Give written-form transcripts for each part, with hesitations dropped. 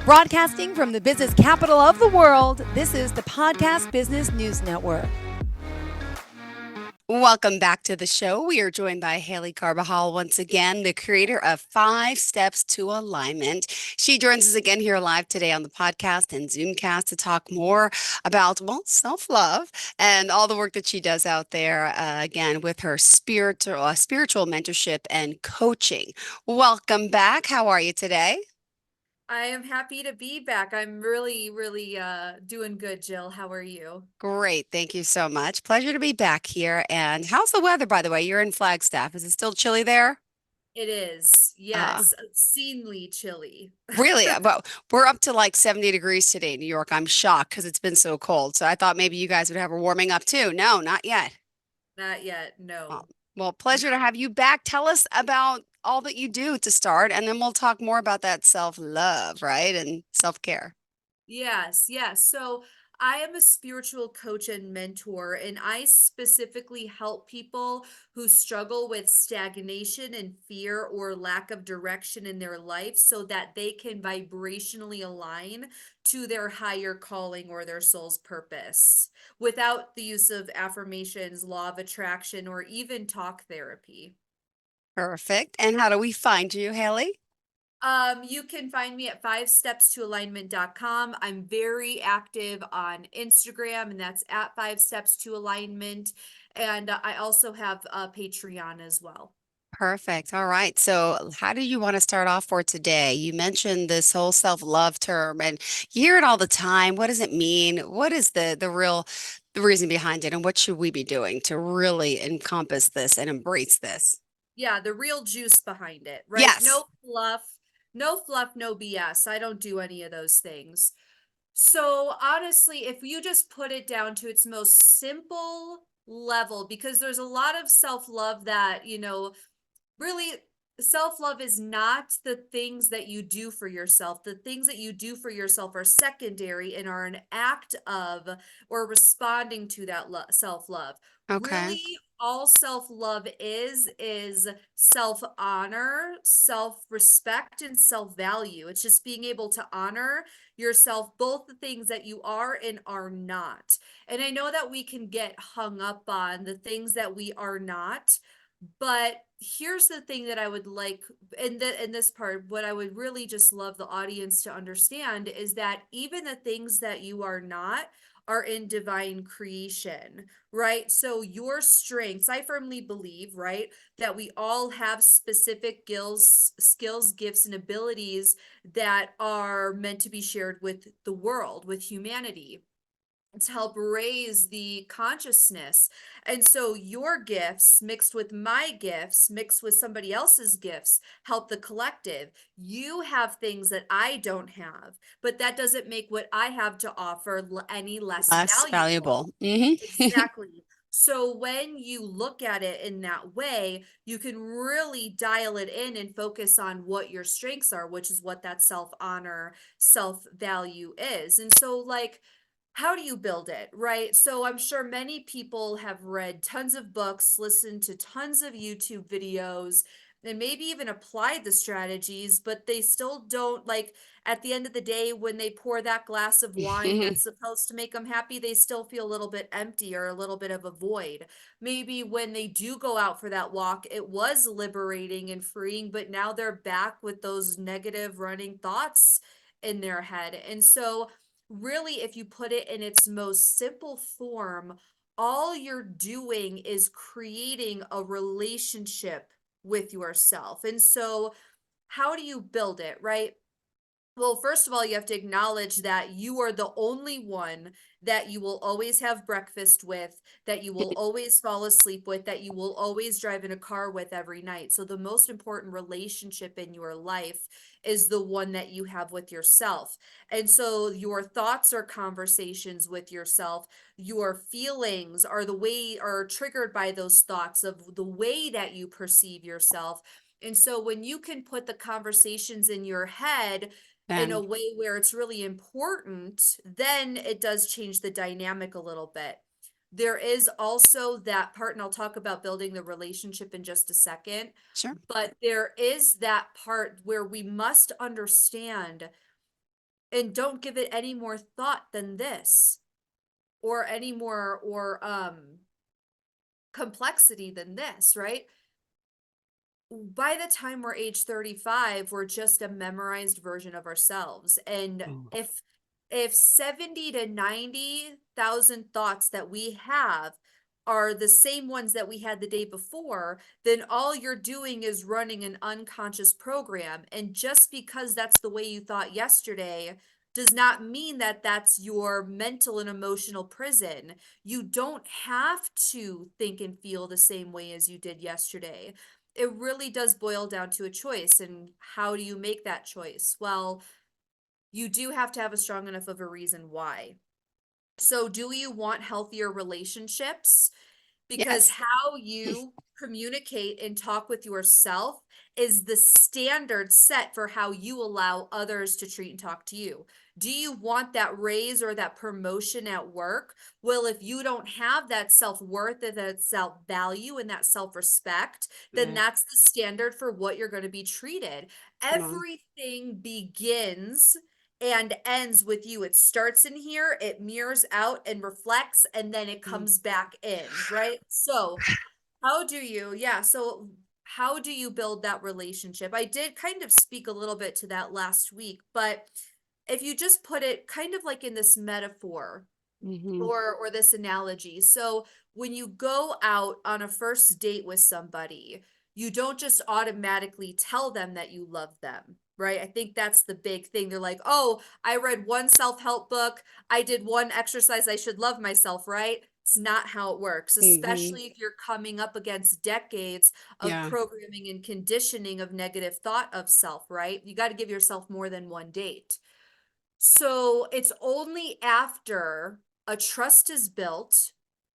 Broadcasting from the business capital of the world, this is the Podcast Business News Network. Welcome back to the show. We are joined by Haley Carbajal once again, the creator of 5 Steps to Alignment. She joins us again here live today on the podcast and Zoomcast to talk more about, well, self-love and all the work that she does out there, again, with her spiritual mentorship and coaching. Welcome back. How are you today? I am happy to be back. I'm really doing good, Jill. How are you? Great. Thank you so much. Pleasure to be back here. And how's the weather, by the way? You're in Flagstaff. Is it still chilly there? It is, Uh, yes, obscenely chilly. Really? Well, we're up to like 70 degrees today in New York. I'm shocked because it's been so cold. So I thought maybe you guys would have a warming up too. No, not yet. Not yet, Well, no. well, pleasure to have you back. Tell us about all that you do to start, and then we'll talk more about that self-love, right? And self-care. Yes, yes. So I am a spiritual coach and mentor, and I specifically help people who struggle with stagnation and fear or lack of direction in their life so that they can vibrationally align to their higher calling or their soul's purpose without the use of affirmations, law of attraction, or even talk therapy. Perfect. And how do we find you, Haley? You can find me at 5stepstoalignment.com. I'm very active on Instagram, and that's at 5steps to alignment. And I also have a Patreon as well. Perfect. All right. So, how do you want to start off for today? You mentioned this whole self-love term, and you hear it all the time. What does it mean? What is the reason behind it, and what should we be doing to really encompass this and embrace this? Yeah, the real juice behind it, right? Yes. No fluff, no BS. I don't do any of those things. So honestly, if you just put it down to its most simple level, because there's a lot of self-love that, really, self-love is not the things that you do for yourself. The things that you do for yourself are secondary and are an act of or responding to that self-love. Okay. Really, all self-love is self-honor, self-respect, and self-value. It's just being able to honor yourself, both the things that you are and are not. And I know that we can get hung up on the things that we are not, but here's the thing that I would like in this part, what I would really just love the audience to understand is that even the things that you are not are in divine creation, right? So your strengths, I firmly believe, right, that we all have specific skills, gifts, and abilities that are meant to be shared with the world, with humanity, to help raise the consciousness. And so your gifts mixed with my gifts, mixed with somebody else's gifts, help the collective. You have things that I don't have, but that doesn't make what I have to offer any less Less valuable. valuable. Hmm. Exactly. So when you look at it in that way, you can really dial it in and focus on what your strengths are, which is what that self honor, self value is. And so, like, how do you build it, right? So I'm sure many people have read tons of books, listened to tons of YouTube videos, and maybe even applied the strategies, but they still don't, like, at the end of the day, when they pour that glass of wine that's supposed to make them happy, they still feel a little bit empty or a little bit of a void. Maybe when they do go out for that walk, it was liberating and freeing, but now they're back with those negative running thoughts in their head. And so really, if you put it in its most simple form, all you're doing is creating a relationship with yourself. And so, how do you build it, right? Well, first of all, you have to acknowledge that you are the only one that you will always have breakfast with, that you will always fall asleep with, that you will always drive in a car with every night. So, the most important relationship in your life is the one that you have with yourself. And so, your thoughts are conversations with yourself. Your feelings are are triggered by those thoughts of the way that you perceive yourself. And so, when you can put the conversations in your head in a Then, way where it's really important, then it does change the dynamic a little bit. There is also that part, and I'll talk about building the relationship in just a second, sure. but there is that part where we must understand and don't give it any more thought than this, or any more, or complexity than this, right? By the time we're age 35, we're just a memorized version of ourselves. And Oh, if 70 to 90,000 thoughts that we have are the same ones that we had the day before, then all you're doing is running an unconscious program. And just because that's the way you thought yesterday does not mean that that's your mental and emotional prison. You don't have to think and feel the same way as you did yesterday. It really does boil down to a choice. And how do you make that choice? Well, you do have to have a strong enough of a reason why. So, do you want healthier relationships? Because yes. how you communicate and talk with yourself is the standard set for how you allow others to treat and talk to you. Do you want that raise or that promotion at work? Well, if you don't have that self-worth and that self-value and that self-respect, then Right. that's the standard for what you're going to be treated. Come on. Everything begins and ends with you. It starts in here, it mirrors out and reflects, and then it Mm. comes back in, right? So, how do you build that relationship? I did kind of speak a little bit to that last week, but if you just put it kind of like in this metaphor, Mm-hmm. or this analogy. So when you go out on a first date with somebody, you don't just automatically tell them that you love them, right? I think that's the big thing. They're like, "Oh, I read one self-help book, I did one exercise, I should love myself," right? It's not how it works, Mm-hmm. especially if you're coming up against decades of Yeah. programming and conditioning of negative thought of self, right? You got to give yourself more than one date. So it's only after a trust is built,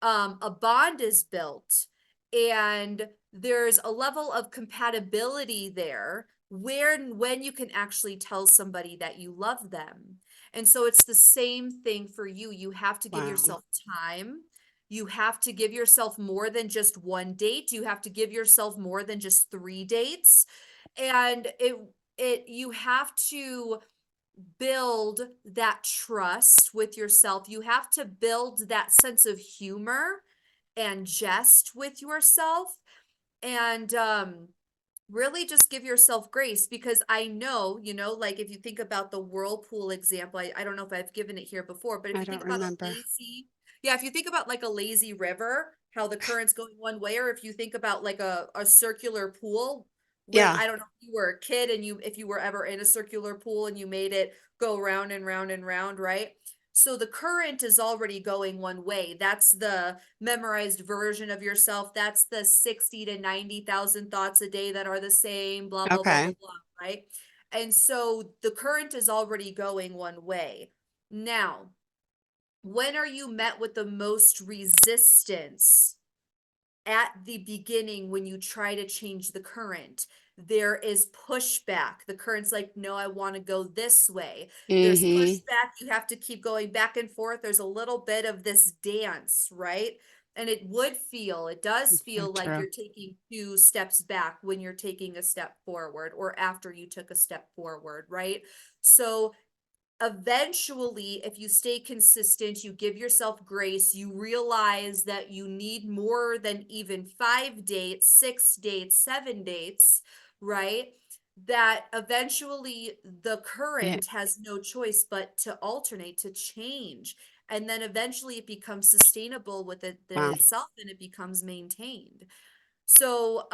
a bond is built, and there's a level of compatibility there where and when you can actually tell somebody that you love them. And so it's the same thing for you. You have to give Wow. yourself time. You have to give yourself more than just one date. You have to give yourself more than just three dates. And you have to build that trust with yourself. You have to build that sense of humor and jest with yourself. And really just give yourself grace, because I know, like if you think about the whirlpool example, I don't know if I've given it here before, but if I you think don't about remember. if you think about like a lazy river, how the current's going one way, or if you think about like a circular pool, where Yeah. I don't know if you were a kid and if you were ever in a circular pool and you made it go round and round and round, right? So the current is already going one way. That's the memorized version of yourself. That's the 60 to 90,000 thoughts a day that are the same, blah, blah, blah, blah, Okay. blah, right? And so the current is already going one way. Now, when are you met with the most resistance? At the beginning, when you try to change the current, there is pushback. The current's like, no, I want to go this way. There's Mm-hmm. pushback. You have to keep going back and forth. There's a little bit of this dance, right? And it does So feel like true. you're taking two steps back when you're taking a step forward, or after you took a step forward, right? So eventually, if you stay consistent, you give yourself grace, you realize that you need more than even 5 dates, 6 dates, 7 dates, right? That eventually the Yeah. current has no choice but to alternate, to change. And then eventually it becomes sustainable within Wow. itself, and it becomes maintained. So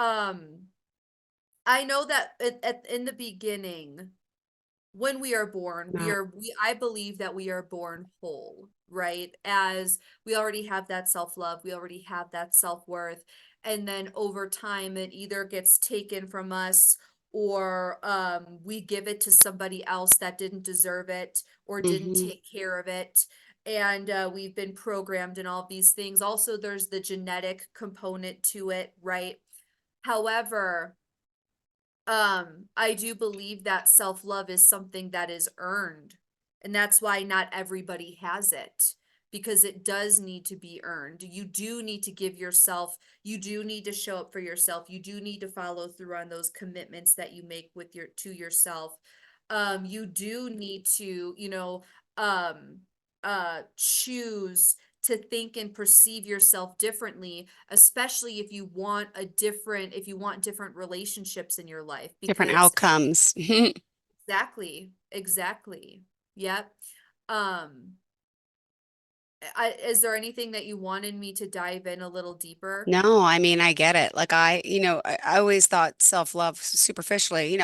I know that in the beginning, when we are born, No. I believe that we are born whole, right? As we already have that self-love, we already have that self-worth. And then over time, it either gets taken from us, or we give it to somebody else that didn't deserve it or didn't Mm-hmm. take care of it. And we've been programmed in all these things. Also, there's the genetic component to it, right? However, I do believe that self-love is something that is earned, and that's why not everybody has it, because it does need to be earned. You do need to give yourself, you do need to show up for yourself, you do need to follow through on those commitments that you make with your to yourself. You do need to, choose to think and perceive yourself differently, especially if you want different relationships in your life, Different because outcomes. exactly. Yep. Um, is there anything that you wanted me to dive in a little deeper? No, I mean, I get it. Like I always thought self-love superficially,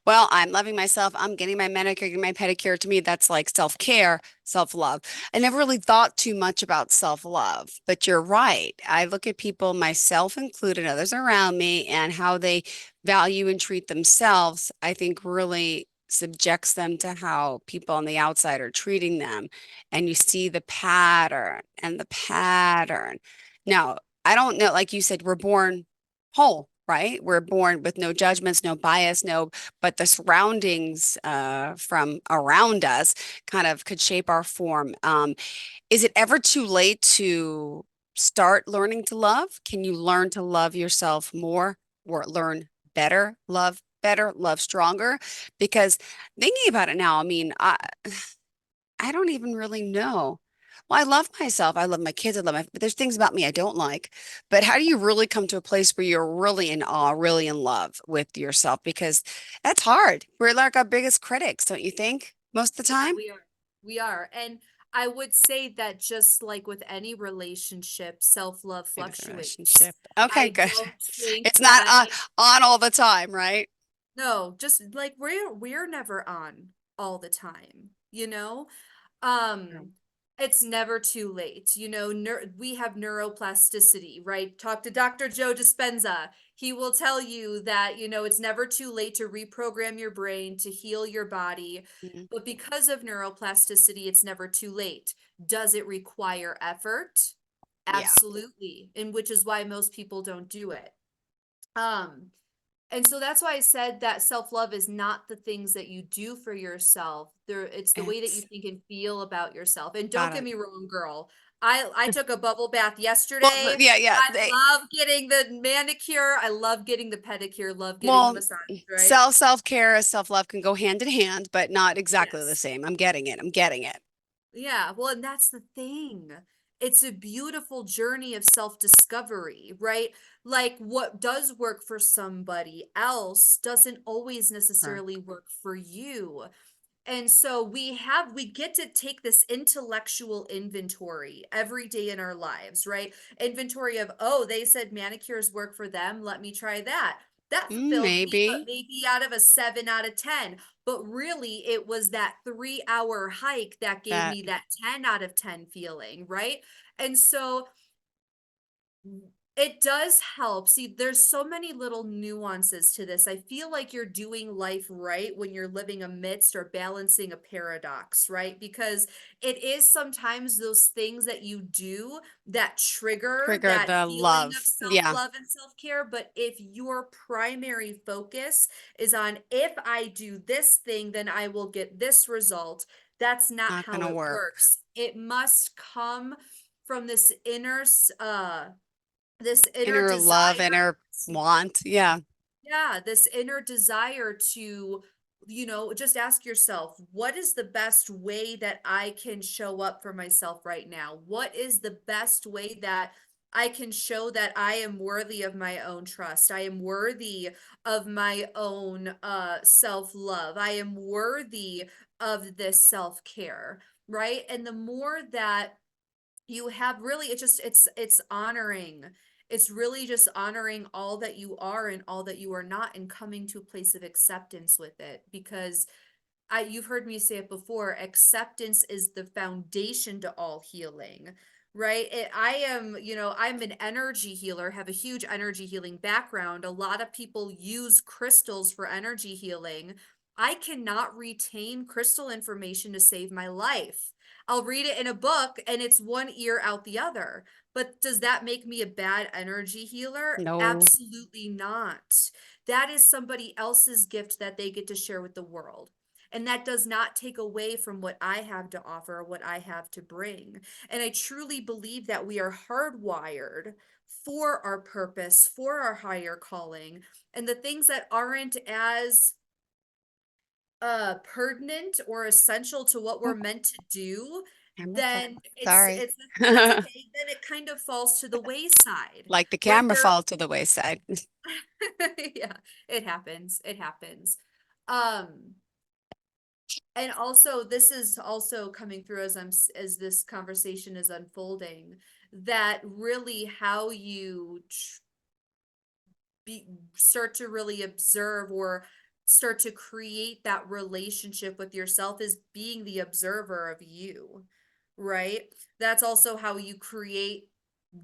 well, I'm loving myself. I'm getting my manicure, getting my pedicure. To me, that's like self-care, self-love. I never really thought too much about self-love, but you're right. I look at people, myself included, others around me, and how they value and treat themselves, I think really subjects them to how people on the outside are treating them. And you see the pattern and the pattern. Now, I don't know, like you said, we're born whole, right? We're born with no judgments, no bias, but the surroundings from around us kind of could shape our form. Is it ever too late to start learning to love? Can you learn to love yourself more or learn better, love stronger? Because thinking about it now, I mean, I don't even really know. Well, I love myself. I love my kids. But there's things about me I don't like. But how do you really come to a place where you're really in awe, really in love with yourself? Because that's hard. We're like our biggest critics, don't you think? Most of the Yeah, time? we are. We are. And I would say that just like with any relationship, self-love Maybe it's a fluctuates. relationship. Okay, I good. don't think It's not that on all the time, right? no, just like we're never on all the time, you know? Um, it's never too late. We have neuroplasticity, right? Talk to Dr. Joe Dispenza. He will tell you that, it's never too late to reprogram your brain, to heal your body. Mhm. But because of neuroplasticity, it's never too late. Does it require effort? Yeah, Absolutely. And which is why most people don't do it. Um, and so that's why I said that self-love is not the things that you do for yourself. It's the way that you it's think and feel about yourself. And don't got get it. me wrong, girl. I took a bubble bath Well, yesterday. yeah, yeah. I love getting the manicure. I love getting the pedicure, love getting the Well, massage, right? self-care, self-love can go hand in hand, but not exactly the Yes. same. I'm getting it. I'm getting it. Yeah, well, and that's the thing. It's a beautiful journey of self-discovery, right? Like what does work for somebody else doesn't always Sure. necessarily work for you. And so we get to take this intellectual inventory every day in our lives, right? Inventory of, oh, they said manicures work for them. Let me try that. That fulfilled me, but Maybe maybe out of a 7 out of 10. But really, it was that 3 hour hike that gave that me that 10 out of 10 feeling, right? And so it does help. See, there's so many little nuances to this. I feel like you're doing life right when you're living amidst or balancing a paradox, right? Because it is sometimes those things that you do that trigger trigger that the feeling of love. Yeah, self-love and self-care. But if your primary focus is on if I do this thing, then I will get this result, that's not not how gonna it work. works. It must come from this inner Inner love, desire inner to, want. Yeah, yeah, this inner desire to, just ask yourself, what is the best way that I can show up for myself right now? What is the best way that I can show that I am worthy of my own trust? I am worthy of my own self-love. I am worthy of this self-care, right? And the more that you have really it's honoring, it's really just honoring all that you are and all that you are not, and coming to a place of acceptance with it. Because you've heard me say it before, acceptance is the foundation to all healing, right? I'm an energy healer, have a huge energy healing background. A lot of people use crystals for energy healing. I cannot retain crystal information to save my life. I'll read it in a book and it's one ear out the other. But does that make me a bad energy healer? no, Absolutely not. That is somebody else's gift that they get to share with the world. And that does not take away from what I have to offer, what I have to bring. And I truly believe that we are hardwired for our purpose, for our higher calling, and the things that aren't as pertinent or essential to what we're Oh, meant to do, camera fall. then Sorry. it's that's okay. Then it kind of falls to the wayside, Like the right? camera fall to the wayside. Yeah, it happens. It happens. Um, and also this is also coming through as as this conversation is unfolding, that really how you be start to really observe or start to create that relationship with yourself is being the observer of you, right? That's also how you create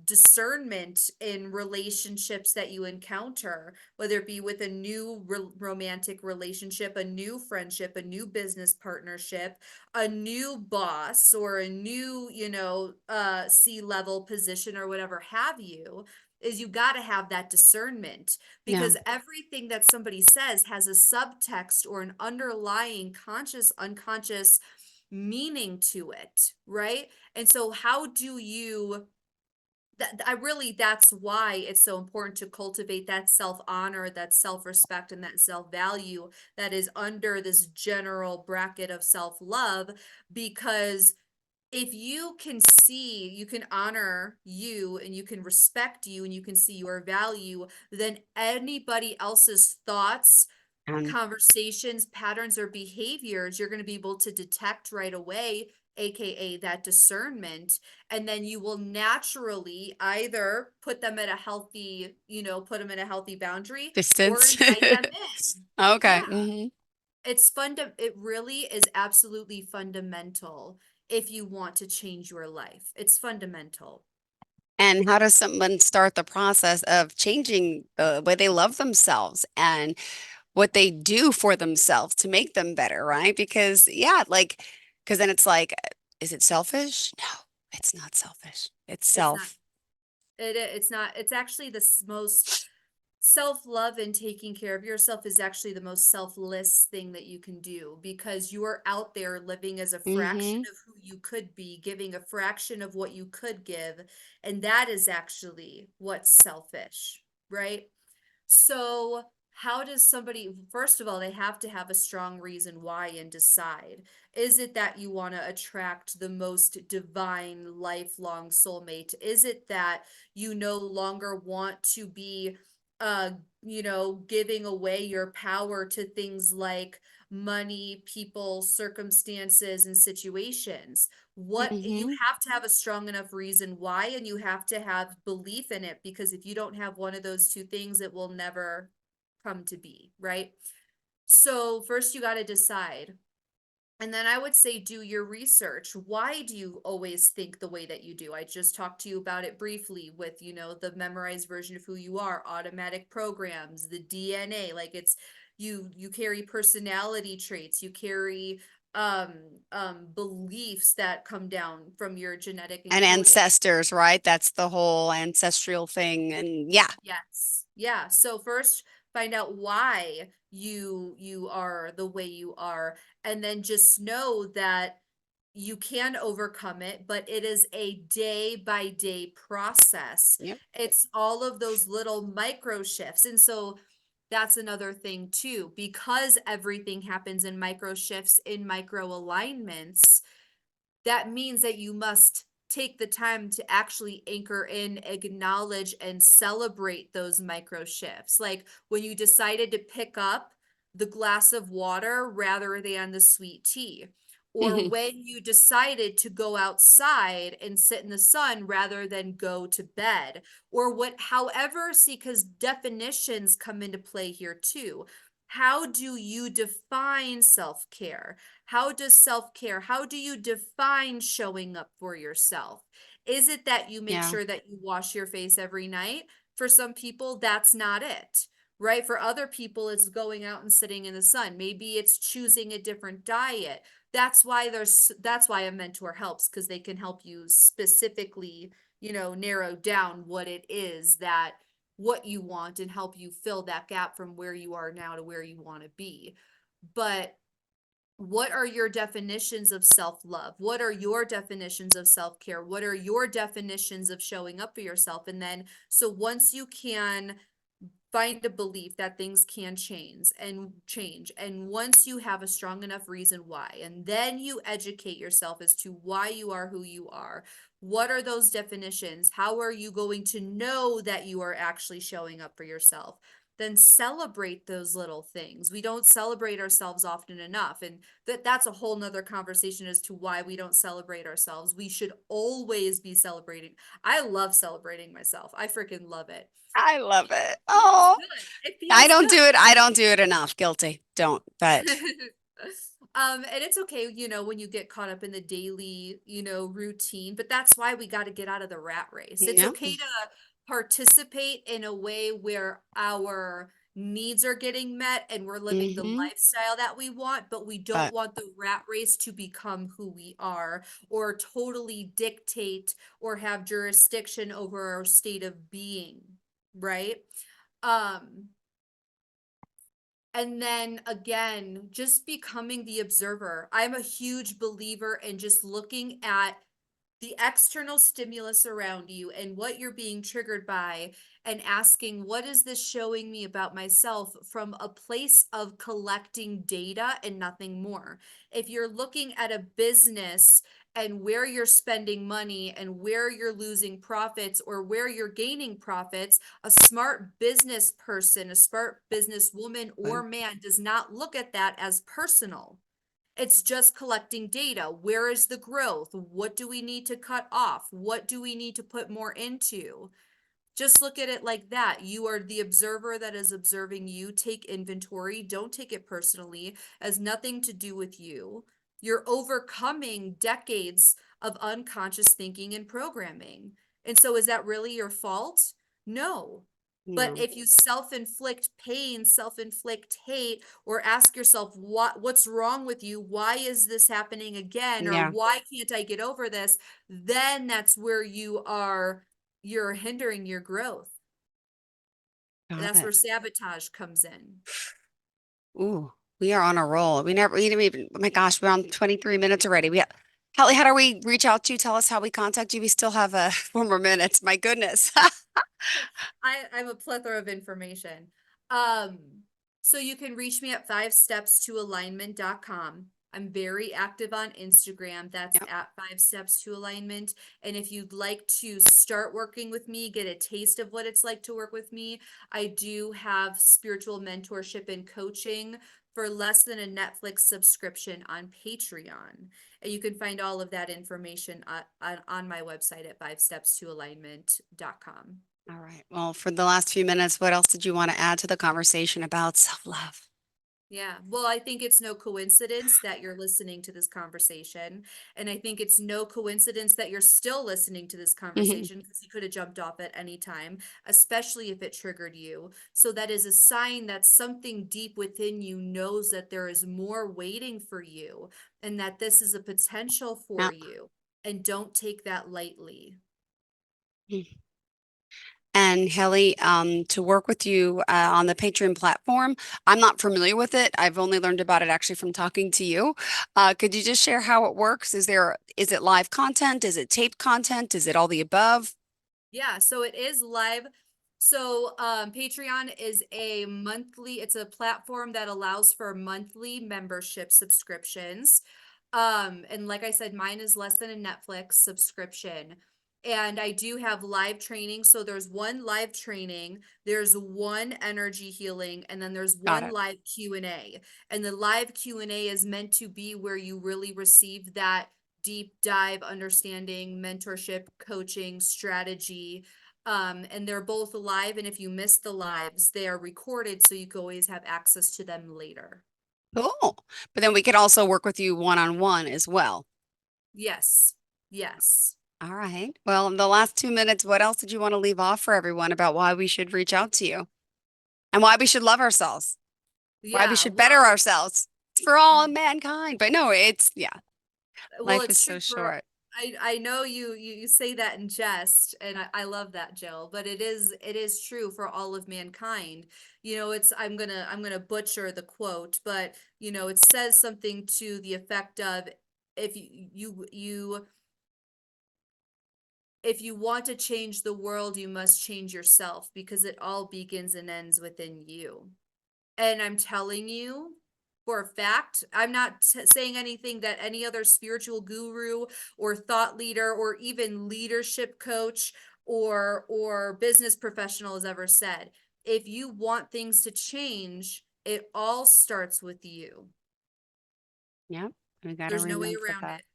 discernment in relationships that you encounter, whether it be with a new romantic relationship, a new friendship, a new business partnership, a new boss, or a new, C-level position or whatever have you, is you got to have that discernment, Yeah. because everything that somebody says has a subtext or an underlying conscious, unconscious meaning to it, right? And so how do you that's why it's so important to cultivate that self-honor, that self-respect, and that self-value that is under this general bracket of self-love. Because if you can see, you can honor you, and you can respect you, and you can see your value, then anybody else's thoughts, And conversations, patterns, or behaviors, you're going to be able to detect right away, aka that discernment. And then you will naturally either put them at a healthy, put them in a healthy boundary, or distance. invite them in. Okay. Yeah, it really is absolutely fundamental if you want to change your life. It's fundamental. And how does someone start the process of changing the way they love themselves and what they do for themselves to make them better, right? Because, yeah, like, because then it's like, is it selfish? No, it's not selfish. It's It's not. self. It's not. It's actually the most self-love, and taking care of yourself is actually the most selfless thing that you can do, because you are out there living as a fraction Mm-hmm. of who you could be, giving a fraction of what you could give, and that is actually what's selfish, right? So, how does somebody, first of all, they have to have a strong reason why and decide. Is it that you want to attract the most divine, lifelong soulmate? Is it that you no longer want to be, uh, giving away your power to things like money, people, circumstances, and situations? What you Mm-hmm. have to have a strong enough reason why, and you have to have belief in it, because if you don't have one of those two things, it will never come to be, right? So first you got to decide, and then I would say do your research. Why do you always think the way that you do? I just talked to you about it briefly with, the memorized version of who you are, automatic programs, the DNA. Like, it's you carry personality traits, you carry um beliefs that come down from your genetic And encoding. ancestors, right? That's the whole ancestral thing. And yeah. Yes. Yeah. So first find out why you are the way you are, and then just know that you can overcome it, but it is a day by day process. Yep. It's all of those little micro shifts. And so that's another thing too, because everything happens in micro shifts, in micro alignments, that means that you must take the time to actually anchor in, acknowledge, and celebrate those micro shifts. Like when you decided to pick up the glass of water rather than the sweet tea, or when you decided to go outside and sit in the sun rather than go to bed, or however, see, because definitions come into play here too. How do you define self care? How does self care, how do you define showing up for yourself? Is it that you make Yeah. sure that you wash your face every night? For some people, that's not it, right? For other people, it's going out and sitting in the sun. Maybe it's choosing a different diet. That's why a mentor helps, because they can help you specifically, narrow down what it is that what you want, and help you fill that gap from where you are now to where you want to be. But what are your definitions of self-love? What are your definitions of self-care? What are your definitions of showing up for yourself? And then, so once you can find a belief that things can change. And once you have a strong enough reason why, and then you educate yourself as to why you are who you are, what are those definitions? How are you going to know that you are actually showing up for yourself? Then celebrate those little things. We don't celebrate ourselves often enough. And that's a whole nother conversation as to why we don't celebrate ourselves. We should always be celebrating. I love celebrating myself. I freaking love it. I love it. Feels Oh, good. It I feels don't good. do it. I don't do it enough. Guilty. Don't, but And it's okay, when you get caught up in the daily, routine, but that's why we got to get out of the rat race. It's no. okay to participate in a way where our needs are getting met and we're living the Mm-hmm. lifestyle that we want, but we don't But want the rat race to become who we are or totally dictate or have jurisdiction over our state of being, right? Um, and then again, just becoming the observer. I'm a huge believer in just looking at the external stimulus around you and what you're being triggered by, and asking, what is this showing me about myself, from a place of collecting data and nothing more. If you're looking at a business and where you're spending money and where you're losing profits or where you're gaining profits, a smart business person, a smart business woman or man does not look at that as personal. It's just collecting data. Where is the growth? What do we need to cut off? What do we need to put more into? Just look at it like that. You are the observer that is observing you. Take inventory. Don't take it personally. It has nothing to do with you. You're overcoming decades of unconscious thinking and programming. And so is that really your fault? No. But no, if you self-inflict pain, self-inflict hate, or ask yourself what's wrong with you? Why is this happening again? Or yeah, why can't I get over this? Then that's where you're hindering your growth. And got that's it. where sabotage comes in. Ooh, we are on a roll. We didn't even, oh my gosh, we're on 23 minutes already. Hallie, how do we reach out to you? Tell us how we contact you. We still have 4 more minutes. My goodness. I'm a plethora of information. Um, so you can reach me at 5stepstoalignment.com. I'm very active on Instagram. That's Yep. at 5steps to alignment. And if you'd like to start working with me, get a taste of what it's like to work with me, I do have spiritual mentorship and coaching for less than a Netflix subscription on Patreon. And you can find all of that information on my website at 5stepstoalignment.com. All right. Well, for the last few minutes, what else did you want to add to the conversation about self-love? Yeah. Well, I think it's no coincidence that you're listening to this conversation. And I think it's no coincidence that you're still listening to this conversation, because you could have jumped off at any time, especially if it triggered you. So that is a sign that something deep within you knows that there is more waiting for you and that this is a potential for Yeah. you. And don't take that lightly. And Helly, to work with you on the Patreon platform, I'm not familiar with it. I've only learned about it actually from talking to you. Could you just share how it works? Is it live content? Is it taped content? Is it all the above? Yeah, so it is live. So Patreon is it's a platform that allows for monthly membership subscriptions. And like I said, mine is less than a Netflix subscription. And I do have live training. So there's one live training, there's one energy healing, and then there's Got one it. live Q&A. And the live Q&A is meant to be where you really receive that deep dive understanding, mentorship, coaching, strategy. And they're both live. And if you miss the lives, they are recorded so you can always have access to them later. Cool. But then we could also work with you one-on-one as well. Yes. Yes. All right. Well, in the last 2 minutes, what else did you want to leave off for everyone about why we should reach out to you and why we should love ourselves, why we Yeah. should better Well, ourselves? It's for all mankind. But no, yeah, well, life is it's so true for short. I know you say that in jest, and I love that, Jill, but it is true for all of mankind. It's I'm gonna butcher the quote, but it says something to the effect of, if you if you want to change the world, you must change yourself, because it all begins and ends within you. And I'm telling you for a fact, I'm not saying anything that any other spiritual guru or thought leader or even leadership coach or business professional has ever said. If you want things to change, it all starts with you. Yep. We got to There's no way remember around that. it.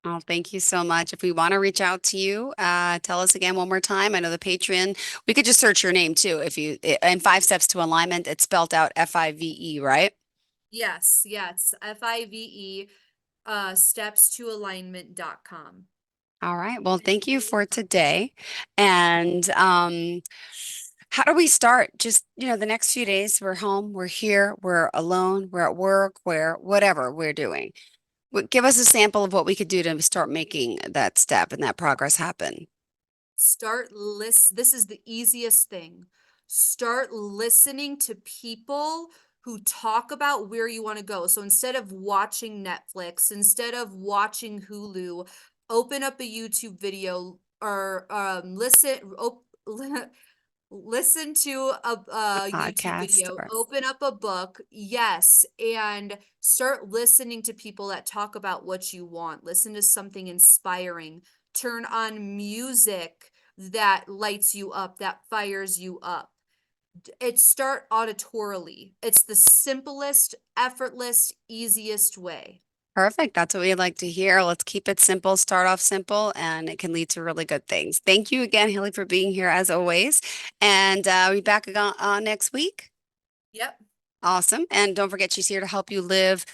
Oh, thank you so much. If we want to reach out to you, tell us again one more time. I know the Patreon. We could just search your name too. If you and 5 Steps to Alignment, it's spelled out FIVE, right? Yes, yes. FIVE, steps2alignment.com. All right. Well, thank you for today. And how do we start? Just, the next few days, we're home, we're here, we're alone, we're at work, we're whatever we're doing. Give us a sample of what we could do to start making that step and that progress happen. This is the easiest thing. Start listening to people who talk about where you want to go. So instead of watching Netflix, instead of watching Hulu, open up a YouTube video or listen to a YouTube Podcast video, or open up a book, yes, and start listening to people that talk about what you want. Listen to something inspiring. Turn on music that lights you up, that fires you up. Start auditorily. It's the simplest, effortless, easiest way. perfect. That's what we like to hear. Let's keep it simple, start off simple, and it can lead to really good things. Thank you again, Haley, for being here as always. And we'll be back again next week. Yep. Awesome. And don't forget, she's here to help you live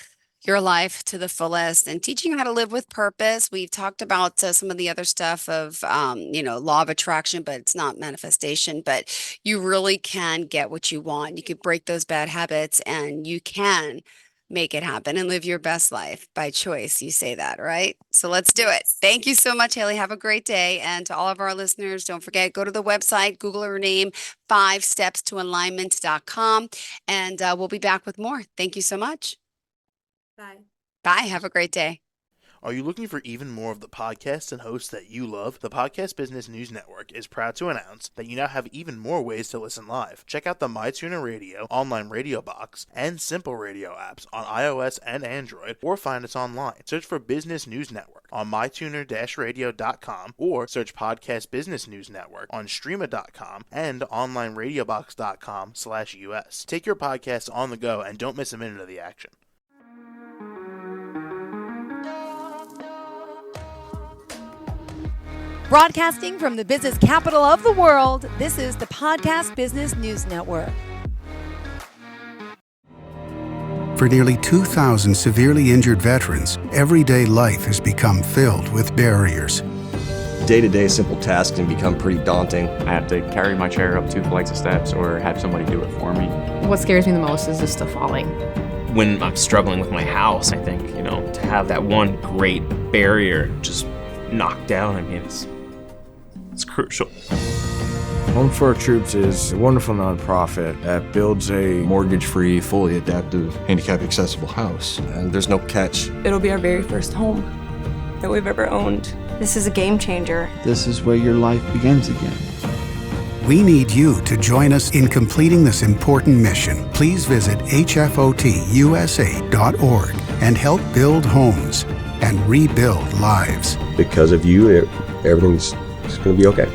your life to the fullest and teaching you how to live with purpose. We've talked about some of the other stuff of, law of attraction, but it's not manifestation, but you really can get what you want. You can break those bad habits and you can make it happen and live your best life by choice. You say that, right? So let's do it. Yes. Thank you so much, Haley. Have a great day. And to all of our listeners, don't forget, go to the website, Google her name, 5stepstoalignment.com, and we'll be back with more. Thank you so much. Bye. Bye. Have a great day. Are you looking for even more of the podcasts and hosts that you love? The Podcast Business News Network is proud to announce that you now have even more ways to listen live. Check out the MyTuner Radio, online radio box, and Simple Radio apps on iOS and Android, or find us online. Search for Business News Network on mytuner-radio.com, or search Podcast Business News Network on streama.com and onlineradiobox.com/US. Take your podcast on the go and don't miss a minute of the action. Broadcasting from the business capital of the world, this is the Podcast Business News Network. For nearly 2,000 severely injured veterans, everyday life has become filled with barriers. Day-to-day simple tasks can become pretty daunting. I have to carry my chair up 2 flights of steps or have somebody do it for me. What scares me the most is just the falling. When I'm struggling with my house, I think, to have that one great barrier just knocked down, it's crucial. Home for Our Troops is a wonderful nonprofit that builds a mortgage-free, fully adaptive, handicap-accessible house. And there's no catch. It'll be our very first home that we've ever owned. This is a game changer. This is where your life begins again. We need you to join us in completing this important mission. Please visit hfotusa.org and help build homes and rebuild lives. Because of you, everything's going to be okay.